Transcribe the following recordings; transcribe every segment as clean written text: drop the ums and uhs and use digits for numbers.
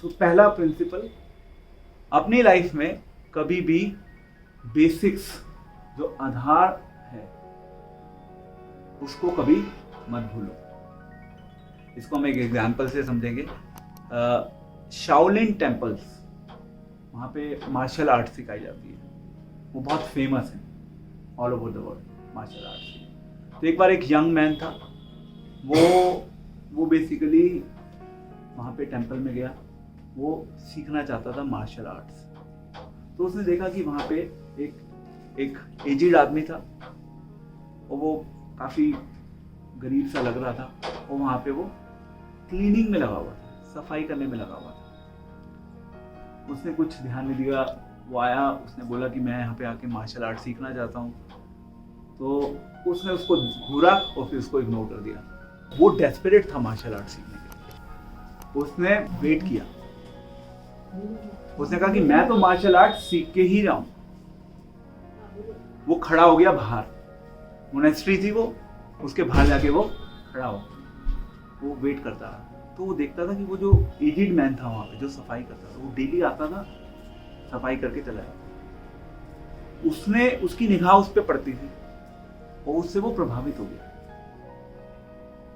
तो पहला प्रिंसिपल, अपनी लाइफ में कभी भी बेसिक्स जो आधार है उसको कभी मत भूलो। इसको हम एक एग्जाम्पल से समझेंगे। शाओलिन टेम्पल्स, वहाँ पे मार्शल आर्ट सिखाई जाती है, वो बहुत फेमस है all over the world martial art. तो एक बार एक यंग मैन था, वो बेसिकली वहाँ पे टेम्पल में गया, वो सीखना चाहता था मार्शल आर्ट्स। तो उसने देखा कि वहाँ पे एक एजिड आदमी था और वो काफ़ी गरीब सा लग रहा था, और वहाँ पे वो क्लीनिंग में लगा हुआ था, सफाई करने में लगा हुआ था। उसने कुछ ध्यान नहीं दिया, वो आया, उसने बोला कि मैं यहाँ पे आके मार्शल आर्ट सीखना चाहता हूँ। तो उसने उसको घूरा और फिर उसको इग्नोर कर दिया। वो डेस्परेट था मार्शल आर्ट सीखने के लिए। उसने वेट किया, उसने कहा कि मैं तो मार्शल आर्ट सीख के ही जाऊं। वो खड़ा हो गया बाहर, मोनेस्ट्री थी वो, उसके बाहर जाके वो खड़ा हो, वो वेट करता रहा। तो वो देखता था कि वो जो एजिड मैन था वहां पे जो सफाई करता था, वो डेली आता था, सफाई करके चला जाता। उसने उसकी निगाह उस पर पड़ती थी और उससे वो प्रभावित हो गया।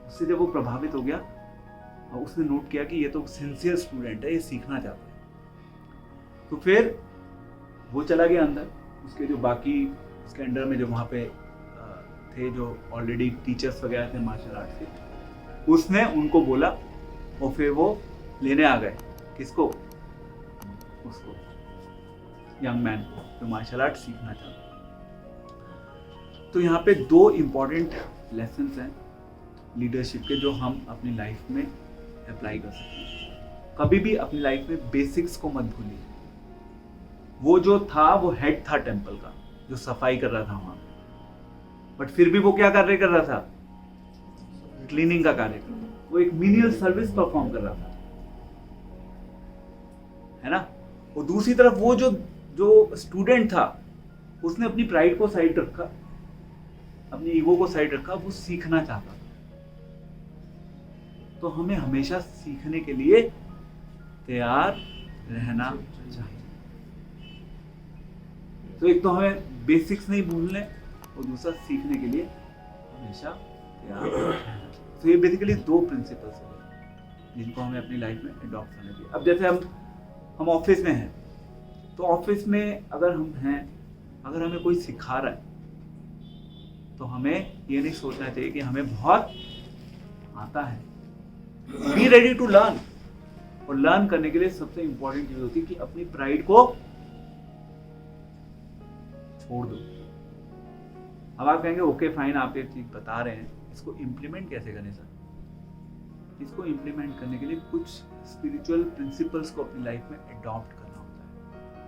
उससे जब वो प्रभावित हो गया और उसने नोट किया कि ये तो सिंसियर स्टूडेंट है, ये सीखना चाहता है। तो फिर वो चला गया अंदर, उसके जो बाकी उसके अंडर में जो वहाँ पे थे, जो ऑलरेडी टीचर्स वगैरह थे मार्शल आर्ट के, उसने उनको बोला और फिर वो लेने आ गए किसको, उसको यंग मैन को जो मार्शल आर्ट सीखना चाहता। तो यहाँ पे दो इम्पॉर्टेंट लेसन्स हैं लीडरशिप के जो हम अपनी लाइफ में अप्लाई कर सकते हैं। कभी भी अपनी लाइफ में बेसिक्स को मत भूलिए। वो जो था वो हेड था टेम्पल का, जो सफाई कर रहा था वहां, बट फिर भी वो क्या कार्य कर रहा था, क्लीनिंग का कार्य कर रहा था। वो एक मिनिमल सर्विस परफॉर्म कर रहा था, है ना। और दूसरी तरफ वो जो स्टूडेंट था, उसने अपनी प्राइड को साइड रखा, अपनी ईगो को साइड रखा, वो सीखना चाहता था। तो हमें हमेशा सीखने के लिए तैयार रहना चाहिए। तो एक तो हमें बेसिक्स नहीं भूलने, और दूसरा सीखने के लिए हमेशा तैयार रहना। तो ये बेसिकली दो प्रिंसिपल्स हैं जिनको हमें अपनी लाइफ में अडॉप्ट करना चाहिए। अब जैसे हम ऑफिस में हैं, तो ऑफिस में अगर हम हैं, अगर हमें कोई सिखा रहा है, तो हमें ये नहीं सोचना चाहिए कि हमें बहुत आता है। Be ready to learn. और लर्न करने के लिए सबसे इंपॉर्टेंट चीज होती है कि अपनी प्राइड को छोड़ दो। अब आप कहेंगे ओके फाइन, आप एक चीज बता रहे हैं, इसको इम्प्लीमेंट कैसे करें सर? इसको इम्प्लीमेंट करने के लिए कुछ स्पिरिचुअल प्रिंसिपल्स को अपनी लाइफ में अडॉप्ट करना होता है।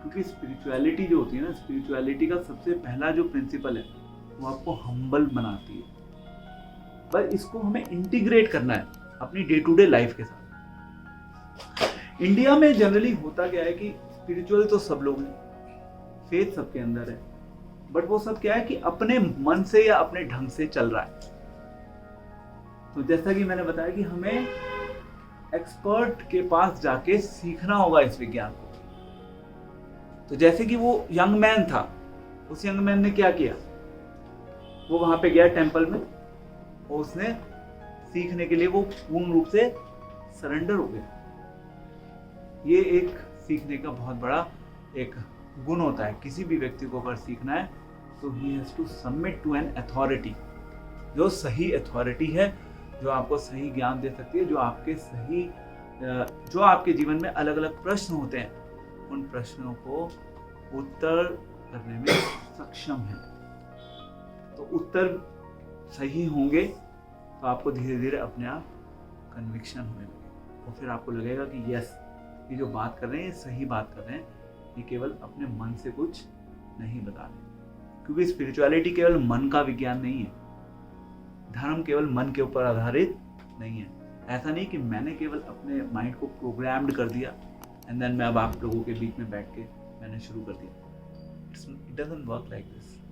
क्योंकि स्पिरिचुअलिटी जो होती है ना, स्पिरिचुअलिटी का सबसे पहला जो प्रिंसिपल है वो आपको हम्बल बनाती है। पर इसको हमें इंटीग्रेट करना है अपनी डे टू डे लाइफ के साथ। इंडिया में जनरली होता क्या है कि स्पिरिचुअल तो सब लोग हैं, फेथ सबके अंदर है, बट वो सब क्या है कि अपने मन से या अपने ढंग से चल रहा है। तो जैसा कि मैंने बताया कि हमें एक्सपर्ट के पास जाके सीखना होगा इस विज्ञान को। तो जैसे कि वो यंग मैन था, उस यंग मैन ने क्या किया, वो वहां पे गया टेम्पल में, और उसने सीखने के लिए वो पूर्ण रूप से सरेंडर हो गया। ये एक सीखने का बहुत बड़ा एक गुण होता है। किसी भी व्यक्ति को अगर सीखना है तो he has to submit to an authority, जो सही अथॉरिटी है, जो आपको सही ज्ञान दे सकती है, जो आपके जीवन में अलग अलग प्रश्न होते हैं, उन प्रश्नों को उत्तर करने में सक्षम है। तो उत्तर सही होंगे तो आपको धीरे धीरे अपने आप कन्विक्शन होने लगेगा, और फिर आपको लगेगा कि यस, ये जो बात कर रहे हैं ये सही बात कर रहे हैं, ये केवल अपने मन से कुछ नहीं बता रहे। क्योंकि स्पिरिचुअलिटी केवल मन का विज्ञान नहीं है, धर्म केवल मन के ऊपर आधारित नहीं है। ऐसा नहीं कि मैंने केवल अपने माइंड को प्रोग्राम्ड कर दिया एंड देन मैं अब आप लोगों के बीच में बैठ के मैंने शुरू कर दिया। It doesn't work like this.